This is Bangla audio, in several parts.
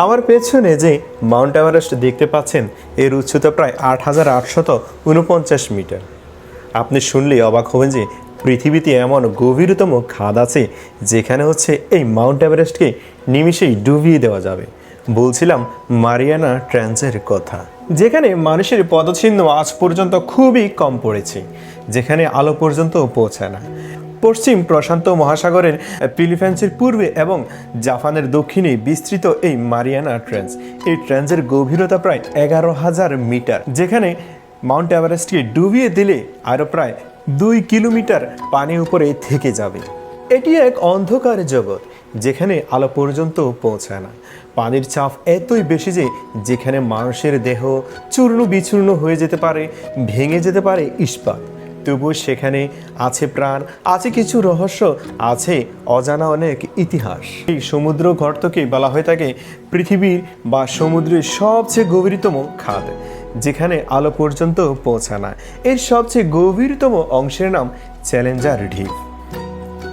আমার পেছনে যে মাউন্ট এভারেস্ট দেখতে পাচ্ছেন এর উচ্চতা প্রায় ৮,৮৪৯ মিটার। আপনি শুনলেই অবাক হবেন যে পৃথিবীতে এমন গভীরতম খাদ আছে যেখানে এই মাউন্ট এভারেস্টকে নিমিষেই ডুবিয়ে দেওয়া যাবে। বলছিলাম মারিয়ানা ট্রেঞ্চের কথা, যেখানে মানুষের পদচিহ্ন আজ পর্যন্ত খুবই কম পড়েছে, যেখানে আলো পর্যন্ত পৌঁছায় না। পশ্চিম প্রশান্ত মহাসাগরের ফিলিপাইন্সের পূর্বে এবং জাপানের দক্ষিণে বিস্তৃত এই মারিয়ানা ট্রেঞ্চ। এই ট্রেঞ্চের গভীরতা প্রায় 11,000 মিটার, যেখানে মাউন্ট এভারেস্টকে ডুবিয়ে দিলে আরও প্রায় 2 কিলোমিটার পানি উপরে থেকে যাবে। এটি এক অন্ধকার জগৎ যেখানে আলো পর্যন্ত পৌঁছায় না। পানির চাপ এতই বেশি যে যেখানে মানুষের দেহ চূর্ণ বিচূর্ণ হয়ে যেতে পারে, ভেঙে যেতে পারে ইস্পাত, তবুও সেখানে আছে প্রাণ, আছে কিছু রহস্য, আছে অজানা অনেক ইতিহাস। এই সমুদ্র গর্তকে বলা হয়ে থাকে পৃথিবীর বা সমুদ্রের সবচেয়ে গভীরতম খাদ, যেখানে আলো পর্যন্ত পৌঁছায় না। এর সবচেয়ে গভীরতম অংশের নাম চ্যালেঞ্জার ঢিপ।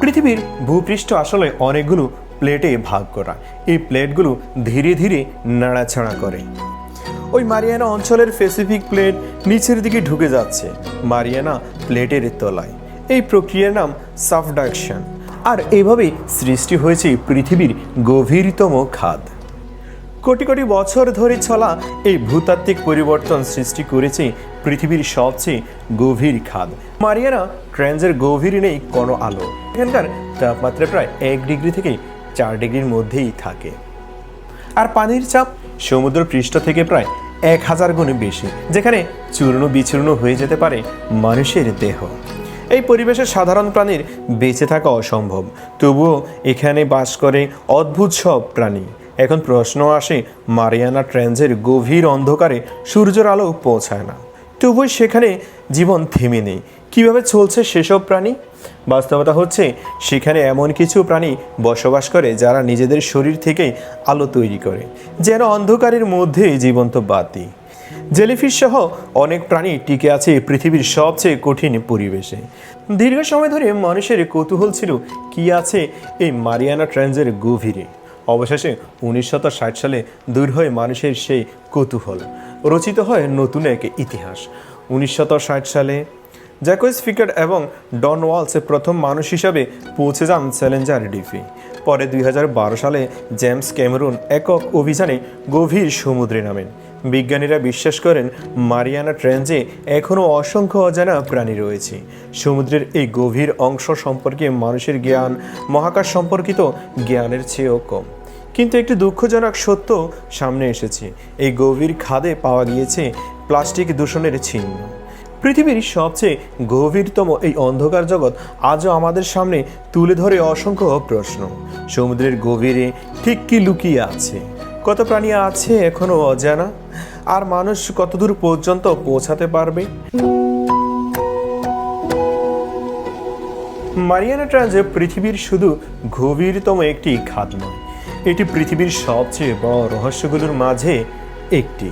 পৃথিবীর ভূপৃষ্ঠ আসলে অনেকগুলো প্লেটে ভাগ করা। এই প্লেটগুলো ধীরে ধীরে নাড়াচাড়া করে। ওই মারিয়ানা অঞ্চলের প্যাসিফিক প্লেট নিচের দিকে ঢুকে যাচ্ছে মারিয়ানা প্লেটের তলায়। এই প্রক্রিয়ার নাম সাবডাকশন। আর এইভাবেই সৃষ্টি হয়েছে পৃথিবীর গভীরতম খাদ। কোটি কোটি বছর ধরে চলা এই ভূতাত্ত্বিক পরিবর্তন সৃষ্টি করেছে পৃথিবীর সবচেয়ে গভীর খাদ। মারিয়ানা ট্রেঞ্চের গভীরে নেই কোনো আলো। এখানকার তাপমাত্রা প্রায় 1 ডিগ্রি থেকে 4 ডিগ্রির মধ্যেই থাকে। আর পানির চাপ সমুদ্র পৃষ্ঠ থেকে প্রায় 1000 গুণ বেশি, যেখানে চূর্ণ বিচূর্ণ হয়ে যেতে পারে মানুষের দেহ। এই পরিবেশে সাধারণ প্রাণীর বেঁচে থাকা অসম্ভব, তবুও এখানে বাস করে অদ্ভুত সব প্রাণী। এখন প্রশ্ন আসে, মারিয়ানা ট্রেঞ্চের গভীর অন্ধকারে সূর্যের আলো পৌঁছায় না, তবুও সেখানে জীবন থেমে নেই। কীভাবে চলছে সেসব প্রাণী? বাস্তবতা সেখানে এমন কিছু প্রাণী বসবাস করে যারা নিজেদের শরীর থেকেই আলো তৈরি করে, যেন অন্ধকারের মধ্যে জীবন্ত বাতি। জেলিফিশ সহ অনেক প্রাণী টিকে আছে পৃথিবীর সবচেয়ে কঠিন পরিবেশে। দীর্ঘ সময় ধরে মানুষের কৌতূহল ছিল কি আছে এই মারিয়ানা ট্রেঞ্চের গভীরে। অবশেষে 1960 সালে দূর হয় মানুষের সেই কৌতূহল, রচিত হয় নতুন এক ইতিহাস। 1960 সালে জ্যাকুস ফিকার্ড এবং ডন ওয়ালস প্রথম মানুষ হিসাবে পৌঁছে যান চ্যালেঞ্জার ডিপে। পরে 2012 সালে জেমস ক্যামেরুন একক অভিযানে গভীর সমুদ্রে নামেন। বিজ্ঞানীরা বিশ্বাস করেন মারিয়ানা ট্রেঞ্চে এখনও অসংখ্য অজানা প্রাণী রয়েছে। সমুদ্রের এই গভীর অংশ সম্পর্কে মানুষের জ্ঞান মহাকাশ সম্পর্কিত জ্ঞানের চেয়েও কম। কিন্তু একটি দুঃখজনক সত্য সামনে এসেছে, এই গভীর খাদে পাওয়া গিয়েছে প্লাস্টিক দূষণের চিহ্ন। পৃথিবীর সবচেয়ে গভীরতম এই অন্ধকার জগৎ আজও আমাদের সামনে তুলে ধরে অসংখ্য প্রশ্ন। সমুদ্রের গভীরে ঠিক কি লুকিয়ে আছে? কত প্রাণী আছে এখনো অজানা? আর মানুষ কতদূর পর্যন্ত পৌঁছাতে পারবে? মারিয়ানা ট্রেঞ্চ পৃথিবীর শুধু গভীরতম একটি খাদ নয়, এটি পৃথিবীর সবচেয়ে বড় রহস্যগুলোর মাঝে একটি।